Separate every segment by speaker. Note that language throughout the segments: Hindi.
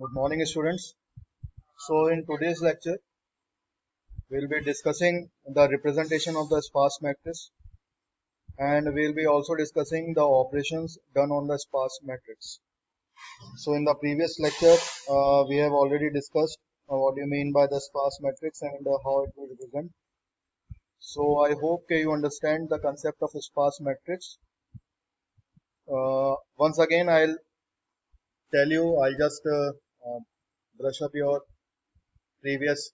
Speaker 1: Good morning, students. So, in today's lecture, we'll be discussing the representation of the sparse matrix, and we'll be also discussing the operations done on the sparse matrix. So, in the previous lecture, we have already discussed what do you mean by the sparse matrix and how it will represent. So, I hope you understand the concept of a sparse matrix. Once again, I'll just brush up your previous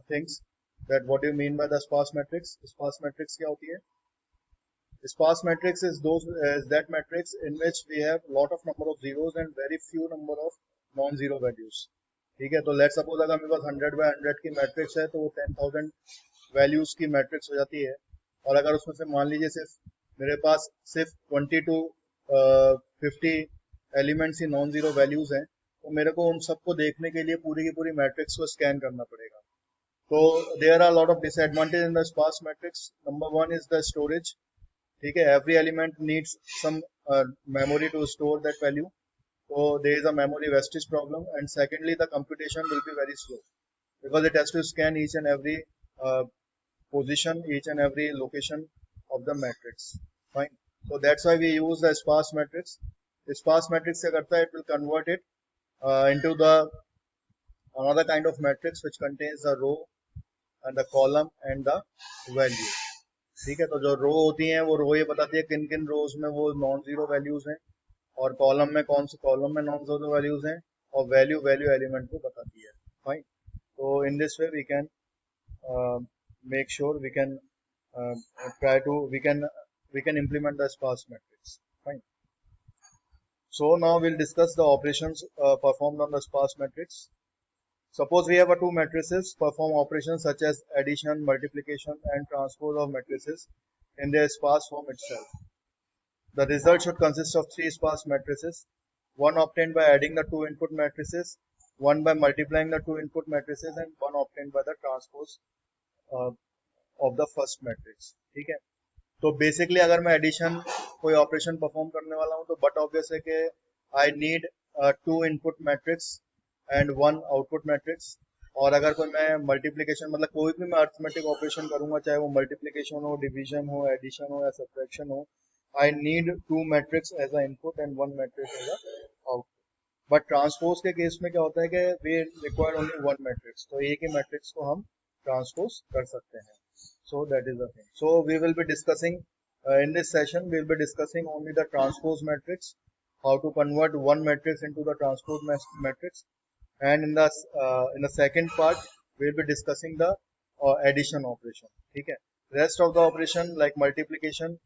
Speaker 1: things that what do you mean by the sparse matrix. Sparse matrix क्या होती है? Sparse matrix is that matrix in which we have lot of number of zeros and very few number of non-zero values. ठीक है, तो let's suppose अगर मेरे पास 100 by 100 की मैट्रिक्स है तो वो 10,000 वैल्यूज की मैट्रिक्स हो जाती है, और अगर उसमें से मान लीजिए मेरे पास सिर्फ 20 to 50 elements he non zero values हैं, तो मेरे को उन सबको देखने के लिए पूरी की पूरी मैट्रिक्स को स्कैन करना पड़ेगा. So there are a lot of disadvantages in the sparse matrix. Number one is the storage. ठीक है, every element needs some memory to store that value. So there is a memory wastage problem. And secondly, the computation will be very slow because it has to scan each and every position, each and every location of the matrix. Fine. So that's why we use the sparse matrix. The sparse matrix क्या करता है? It will convert it into the another kind of matrix which contains the row and the column and the value. ठीक है, तो जो रो होती हैं वो रो ये बताती है किन किन रोज में वो नॉन जीरो वैल्यूज हैं, और कॉलम में कौन से कॉलम में नॉन जीरो वैल्यूज हैं, और वैल्यू एलिमेंट को बताती है. फाइन. तो in this way we can make sure we can we can implement the sparse matrix. Fine. So now we'll discuss the operations performed on the sparse matrix. Suppose we have two matrices perform operations such as addition, multiplication, and transpose of matrices in their sparse form itself. The result should consist of three sparse matrices, one obtained by adding the two input matrices, one by multiplying the two input matrices, and one obtained by the transpose of the first matrix. ठीक है, तो बेसिकली अगर मैं एडिशन कोई ऑपरेशन परफॉर्म करने वाला हूं तो बट ऑब्वियस है कि I need two input matrix and one output matrix. और अगर कोई मैं मल्टीप्लिकेशन मतलब कोई भी मैं अर्थमेटिक ऑपरेशन करूंगा, चाहे वो मल्टीप्लिकेशन हो, डिवीजन हो, एडिशन हो या सब्ट्रैक्शन हो, I need two matrix as a input and one matrix as a output. But transpose के केस में क्या होता है कि we require only one matrix, तो एक ही मैट्रिक्स को हम ट्रांसपोज कर सकते हैं. So that is the thing. So we will be discussing in this session we will be discussing only the transpose matrix, how to convert one matrix into the transpose matrix, and in the second part we will be discussing the addition operation. ठीक है, rest of the operation like multiplication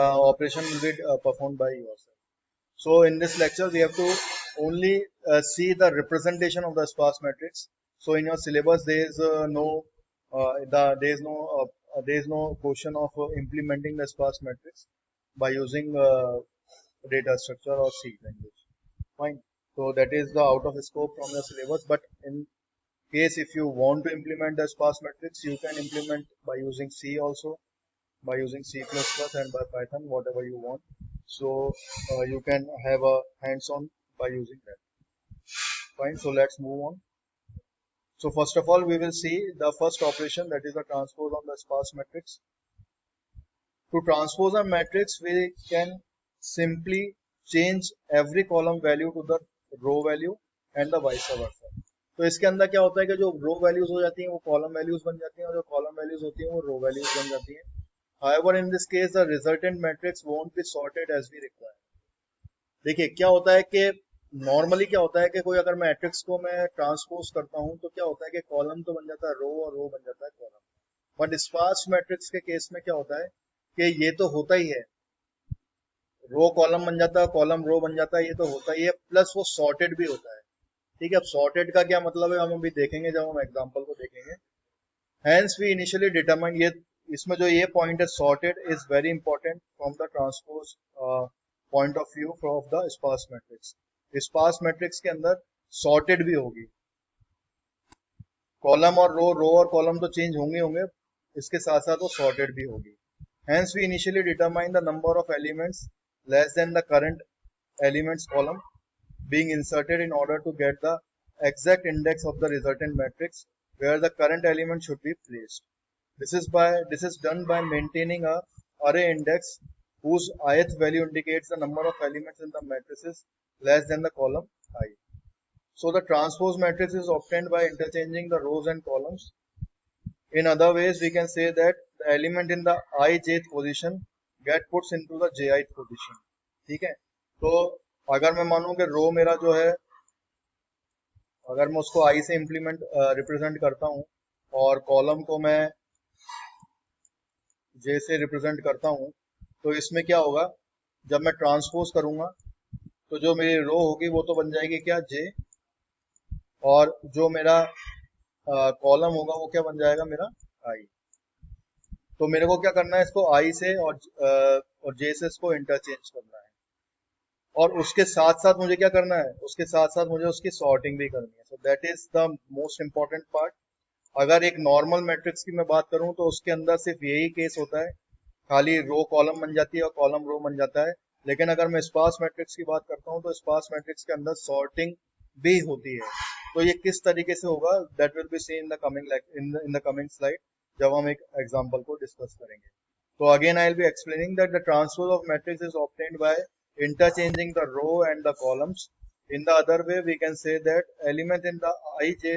Speaker 1: operation will be performed by yourself. So in this lecture we have to only see the representation of the sparse matrix. So in your syllabus there is there is no question of implementing the sparse matrix by using data structure or C language. Fine. So that is the out of scope from the syllabus. But in case if you want to implement the sparse matrix, you can implement by using C also, by using C++ and by Python, whatever you want. So you can have a hands-on by using that. Fine. So let's move on. So first of all, we will see the first operation, that is the transpose on the sparse matrix. To transpose a matrix, we can simply change every column value to the row value and the vice versa. तो इसके अंदर क्या होता है कि जो रो वैल्यूज हो जाती हैं वो कॉलम वैल्यूज बन जाती हैं, और जो कॉलम वैल्यूज होती हैं वो रो वैल्यूज बन जाती हैं. However, in this case, the resultant matrix won't be sorted as we require. देखिए क्या होता है कि नॉर्मली क्या होता है कि कोई अगर मैट्रिक्स को मैं ट्रांसपोज करता हूं तो क्या होता है कि कॉलम तो बन जाता है रो और रो बन जाता है कॉलम. बट स्पार्स मैट्रिक्स के केस में क्या होता है कि ये तो होता ही है, रो कॉलम बन जाता है, कॉलम रो बन जाता है, ये तो होता ही है, प्लस वो सॉर्टेड भी होता है. ठीक है, अब सॉर्टेड का क्या मतलब है हम अभी देखेंगे जब हम एग्जांपल को देखेंगे. हेंस वी इनिशियली डिटरमाइन, ये इसमें जो ये पॉइंट है sorted is very important from the transpose point of view of the sparse matrix. Sparse matrix के अंदर सॉर्टेड भी होगी, कॉलम और रो और कॉलम तो चेंज होंगे, इसके साथ साथ वो सॉर्टेड भी होगी. Hence we initially determine the number of elements less than the current elements column being inserted in order to get the exact index of the resultant matrix where the current element should be placed. This is done by maintaining a array index whose ith value indicates the number of elements in the matrices less than the column I. So the transpose matrix is obtained by interchanging the rows and columns. In other ways, we can say that the element in the ijth position get puts into the jith position. ठीक है, तो अगर मैं मानूं कि रो मेरा जो है, अगर मैं उसको i से इम्प्लीमेंट रिप्रेजेंट करता हूं और कॉलम को मैं j से रिप्रेजेंट करता हूं, तो इसमें क्या होगा, जब मैं ट्रांसपोज करूंगा तो जो मेरी रो होगी वो तो बन जाएगी क्या, j, और जो मेरा कॉलम होगा वो क्या बन जाएगा, मेरा i. तो मेरे को क्या करना है, इसको i से और j से इसको इंटरचेंज करना है, और उसके साथ साथ मुझे क्या करना है, उसके साथ साथ मुझे उसकी सॉर्टिंग भी करनी है. So that is the most important part. अगर एक नॉर्मल मैट्रिक्स की मैं बात करूं तो उसके अंदर सिर्फ यही केस होता है, खाली रो कॉलम बन जाती है और कॉलम रो बन जाता है. लेकिन अगर मैं स्पार्स मैट्रिक्स की बात करता हूं तो स्पार्स मैट्रिक्स के अंदर सॉर्टिंग भी होती है. तो ये किस तरीके से होगा, that will be seen in the coming slide, जब हम एक एग्जांपल को डिस्कस करेंगे. तो again I will be explaining that the transpose of matrix is obtained by interchanging the row and the columns. In the other way, we can say that element in the ij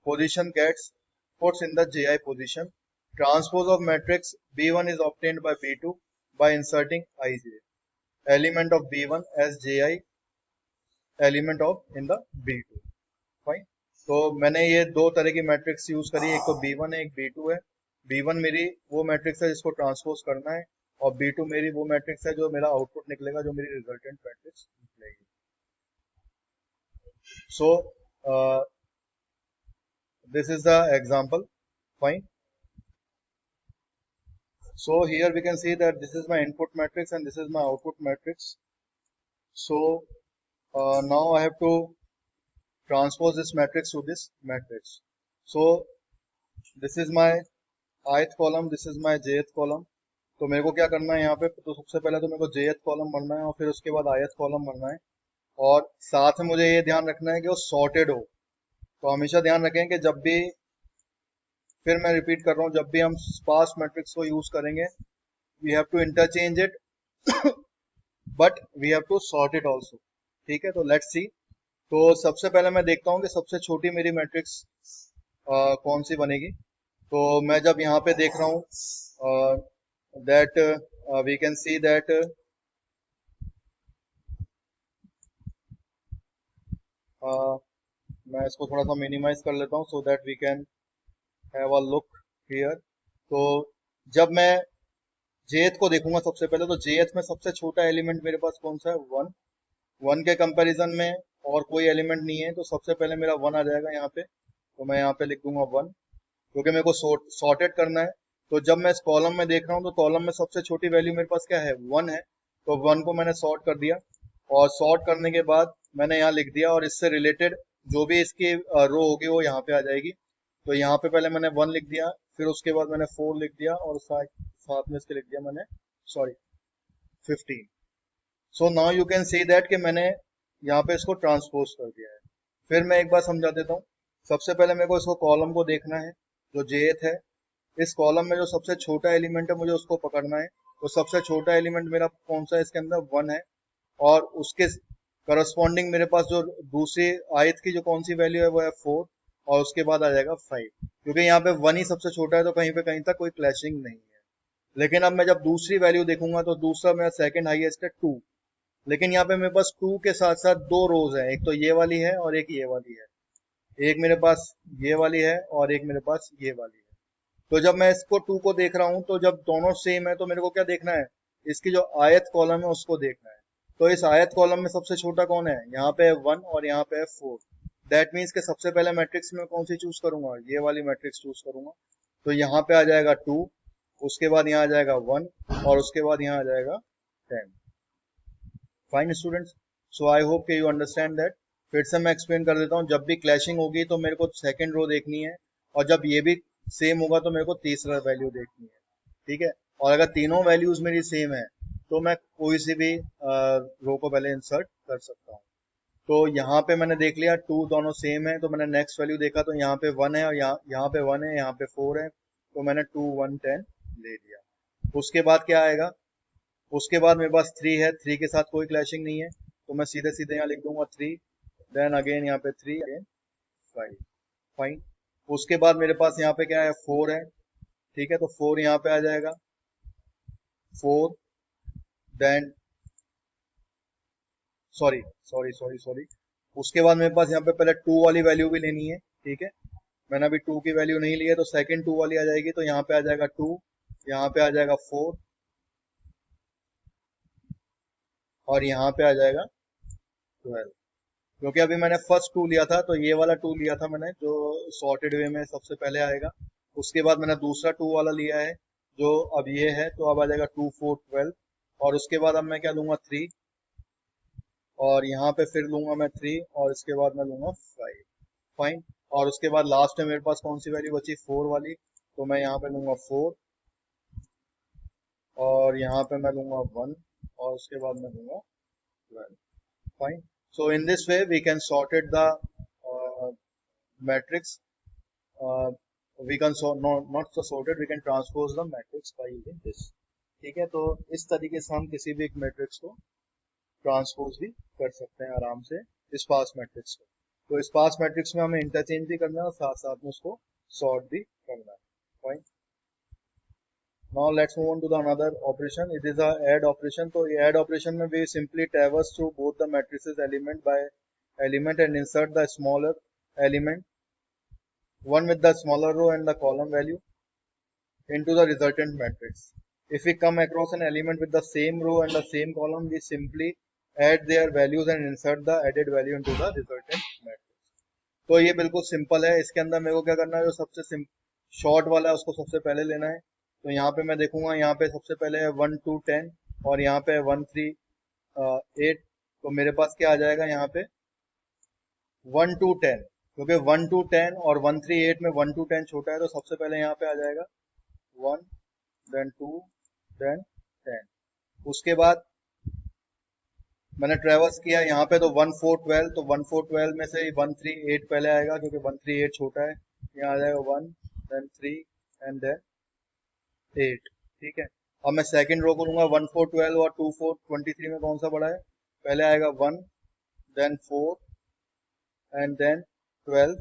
Speaker 1: position gets puts in the ji position. Transpose of matrix b1 is obtained by b2 by inserting ij. Element of b1 as ji, element of in the b2. Fine. तो मैंने ये दो तरह की मैट्रिक्स यूज करी, एक तो b1 है, एक b2 है. b1 मेरी वो मैट्रिक्स है जिसको ट्रांसपोज करना है, और B2 मेरी वो मैट्रिक्स है जो मेरा आउटपुट निकलेगा, जो मेरी रिजल्टेंट मैट्रिक्स निकलेगी. So this is the example. Fine. So here we can see that this is my input matrix and this is my output matrix. So now I have to transpose this matrix to this matrix. So this is my ith column, this is my jth column. तो मेरे को क्या करना है यहाँ पे, तो सबसे पहले तो मेरे को jth कॉलम बनना है और फिर उसके बाद ith कॉलम बनना है, और साथ में मुझे ये ध्यान रखना है कि वो सॉर्टेड हो. तो हमेशा ध्यान रखें कि जब भी, फिर मैं रिपीट कर रहा हूँ, जब भी हम स्पार्स मैट्रिक्स को यूज करेंगे, we have to interchange it but we have to sort it also. ठीक है, तो लेट्स सी. तो सबसे पहले मैं देखता हूँ कि सबसे छोटी मेरी मैट्रिक्स कौन सी बनेगी. तो मैं जब यहाँ पे देख रहा हूँ that we can see that मैं इसको थोड़ा सा मिनिमाइज कर लेता हूँ so that we can have a look here. तो जब मैं jth को देखूंगा सबसे पहले, तो jth में सबसे छोटा एलिमेंट मेरे पास कौन सा है, 1. 1 के कंपैरिजन में और कोई एलिमेंट नहीं है, तो सबसे पहले मेरा 1 आ जाएगा यहाँ पे. तो मैं यहाँ पे लिख दूंगा 1, क्योंकि मेरे को सॉर्टेड करना है. तो जब मैं इस कॉलम में देख रहा हूँ तो कॉलम में सबसे छोटी वैल्यू मेरे पास क्या है, 1 है. तो 1 को मैंने सॉर्ट कर दिया, और सॉर्ट करने के बाद मैंने यहाँ लिख दिया, और इससे रिलेटेड जो भी इसकी रो होगी वो यहाँ पे आ जाएगी. तो यहाँ पे पहले मैंने 1 लिख दिया, फिर उसके बाद मैंने 4 लिख दिया, और साथ में इसके लिख दिया मैंने 15. So now you can see that कि मैंने यहाँ पे इसको ट्रांसपोज कर दिया है. फिर मैं एक बार समझा देता हूँ. सबसे पहले मेरे को इसको कॉलम को देखना है जो jth है. इस कॉलम में जो सबसे छोटा एलिमेंट है मुझे उसको पकड़ना है. तो सबसे छोटा एलिमेंट मेरा कौन सा है, इसके अंदर 1 है, और उसके करस्पॉन्डिंग मेरे पास जो दूसरी ith की जो कौन सी वैल्यू है वो है 4, और उसके बाद आ जाएगा 5. क्योंकि यहाँ पे 1 ही सबसे छोटा है, तो कहीं पे कहीं तक कोई क्लैशिंग नहीं है. लेकिन अब मैं जब दूसरी वैल्यू देखूंगा तो दूसरा मेरा सेकंड हाईएस्ट है 2. लेकिन यहाँ पे मेरे पास 2 के साथ साथ दो रोज है, एक तो ये वाली है और एक ये वाली है. एक मेरे पास ये वाली है और एक मेरे पास ये वाली है. तो जब मैं इसको 2 को देख रहा हूं, तो जब दोनों सेम है तो मेरे को क्या देखना है, इसकी जो आयत कॉलम है उसको देखना है. तो इस आयत कॉलम में सबसे छोटा कौन है, यहाँ पे है 1 और यहाँ पे है 4. दैट मीन्स के सबसे पहले मैट्रिक्स में कौन सी चूज करूंगा, ये वाली मैट्रिक्स चूज करूंगा. तो यहाँ पे आ जाएगा 2, उसके बाद यहाँ आ जाएगा 1, और उसके बाद यहाँ आ जाएगा 10. Fine students, so I hope के यू अंडरस्टैंड दैट. फिर से मैं एक्सप्लेन कर देता हूँ. जब भी क्लैशिंग होगी तो मेरे को सेकेंड रो देखनी है, और जब ये भी सेम होगा तो मेरे को तीसरा वैल्यू देखनी है. ठीक है, और अगर तीनों वैल्यूज मेरी सेम है तो मैं कोई सी भी रो को पहले इंसर्ट कर सकता हूँ. तो यहाँ पे मैंने देख लिया टू दोनों सेम है, तो मैंने नेक्स्ट वैल्यू देखा तो यहाँ पे 1 है और यहाँ पे 1 है, यहाँ पे 4 है, तो मैंने 2 1 10 ले लिया। उसके बाद क्या आएगा, उसके बाद मेरे पास 3 है, 3 के साथ कोई क्लैशिंग नहीं है, तो मैं सीधे सीधे यहाँ लिख दूंगा 3, देन अगेन यहाँ पे 3, अगेन 5, फाइन। उसके बाद मेरे पास यहाँ पे क्या है, 4 है, ठीक है, तो 4 यहाँ पे आ जाएगा, 4, then sorry sorry sorry sorry, उसके बाद मेरे पास यहाँ पे पहले 2 वाली वैल्यू भी लेनी है, ठीक है, मैंने अभी 2 की वैल्यू नहीं ली है, तो सेकंड 2 वाली आ जाएगी, तो यहाँ पे आ जाएगा 2, यहाँ पे आ जाएगा 4 और यहाँ पे आ जाएगा 12। क्योंकि अभी मैंने फर्स्ट 2 लिया था, तो ये वाला 2 लिया था मैंने जो सॉर्टेड वे में सबसे पहले आएगा, उसके बाद मैंने दूसरा 2 वाला लिया है जो अब ये है, तो अब आ जाएगा 2 4 12, और उसके बाद अब मैं क्या लूंगा 3, और यहाँ पे फिर लूंगा मैं 3, और इसके बाद मैं लूंगा 5, फाइन। और उसके बाद लास्ट में मेरे पास कौन सी वैल्यू बची, 4 वाली, तो मैं यहाँ पे लूंगा 4, और यहाँ पे मैं लूंगा 1, और उसके बाद मैं लूंगा 12, fine. So in this way we can sorted the matrix. We can not so sorted, we can transpose the matrix by using this. ठीक है, तो इस तरीके से हम किसी भी एक मैट्रिक्स को ट्रांसपोज भी कर सकते हैं आराम से स्पार्स मैट्रिक्स को। तो स्पार्स मैट्रिक्स में हमें इंटरचेंज भी करना है और साथ साथ में उसको सॉर्ट भी करना है, fine. Now let's move on to the another operation. It is a add operation. तो ये add operation में we simply traverse through both the matrices element by element and insert the smaller element, one with the smaller row and the column value, into the resultant matrix. If we come across an element with the same row and the same column, we simply add their values and insert the added value into the resultant matrix. तो ये बिल्कुल सिंपल है, इसके अंदर मेरे को क्या करना है, जो सबसे शॉर्ट वाला है उसको सबसे पहले लेना है। तो यहाँ पे मैं देखूंगा, यहाँ पे सबसे पहले है 1 2 10 और यहाँ पे 1 3 8, तो मेरे पास क्या आ जाएगा यहाँ पे 1 2 10, क्योंकि 1 2 10 और 1 3 8 में 1 2 10 छोटा है, तो सबसे पहले यहाँ पे आ जाएगा 1, देन 2, देन 10। उसके बाद मैंने ट्रेवर्स किया यहाँ पे, तो 1 4 12, तो 1 4 12 में से 1 3 8 पहले आएगा क्योंकि 1 3 8 छोटा है, यहाँ आ जाएगा 1, देन 3 एंड देन 8, ठीक है। अब मैं सेकंड रो को लूंगा, 1 4 12 और 2 4 23 में कौन सा बड़ा है, पहले आएगा 1, देन 4 एंड देन 12,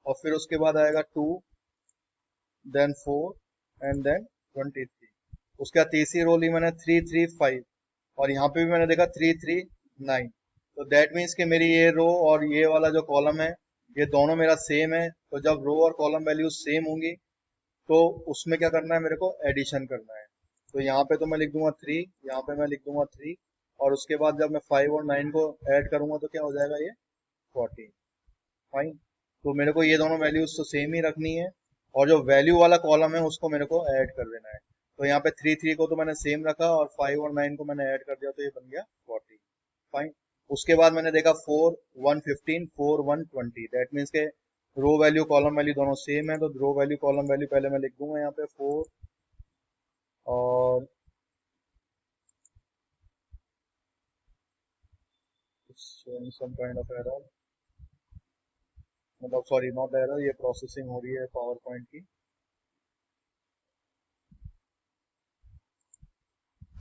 Speaker 1: और फिर उसके बाद आएगा 2, देन 4 एंड देन 23। उसके बाद तीसरी रो ली मैंने 3 3 5, और यहाँ पे भी मैंने देखा 3 3 9, तो दैट मीन्स कि मेरी ये रो और ये वाला जो कॉलम है ये दोनों मेरा सेम है। तो जब रो और कॉलम वैल्यू सेम होंगी तो उसमें क्या करना है, मेरे को एडिशन करना है। तो यहाँ पे तो मैं लिख दूंगा 3, यहाँ पे मैं लिख दूंगा 3, और उसके बाद जब मैं 5 और 9 को ऐड करूंगा तो क्या हो जाएगा, ये 14, फाइन। तो मेरे को ये दोनों वैल्यूज तो सेम ही रखनी है, और जो वैल्यू वाला कॉलम है उसको मेरे को ऐड कर देना है। तो यहाँ पे 3 3 को तो मैंने सेम रखा और 5 और 9 को मैंने ऐड कर दिया, तो ये बन गया 40, फाइन। उसके बाद मैंने देखा 4 1 15 4 1 20, दैट मीन्स के रो वैल्यू कॉलम वैल्यू दोनों सेम है, तो रो वैल्यू कॉलम वैल्यू पहले मैं लिख दूंगा यहाँ पे 4, और some kind of error, मतलब सॉरी नॉट एरर, ये प्रोसेसिंग हो रही है पावर पॉइंट की।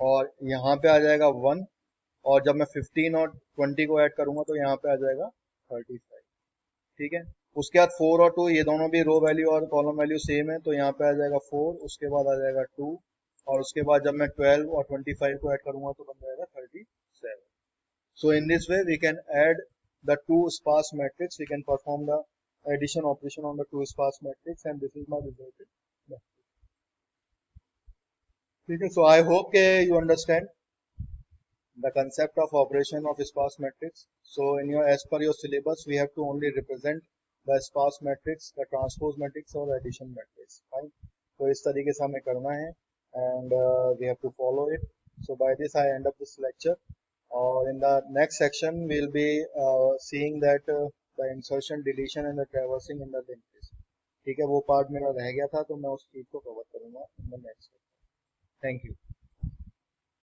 Speaker 1: और यहाँ पे आ जाएगा 1, और जब मैं 15 और 20 को ऐड करूंगा तो यहाँ पे आ जाएगा 35, ठीक है। उसके बाद 4 और 2 ये दोनों भी रो वैल्यू और कॉलम वैल्यू सेम है, तो यहाँ पे आ जाएगा 4, उसके बाद आ जाएगा 2, और उसके बाद जब मैं 12 और 25 को ऐड करूंगा तो बन जाएगा 37। So in this way we can add the two sparse matrix, we can perform the addition operation on the two sparse matrix, and this is my resulted matrix. Okay, so I hope you understand the concept of operation of sparse matrix. So in your, as per your syllabus, we have to only represent the sparse matrix, the transpose matrix or addition matrix, fine. So इस तरीके से हमें करना है, and we have to follow it. So by this I end up this lecture. Or in the next section we'll be seeing that the insertion, deletion and the traversing in the linked list. ठीक है, वो पार्ट मेरा रह गया था, तो मैं उस चीज को कवर करूंगा in the next. Thank you.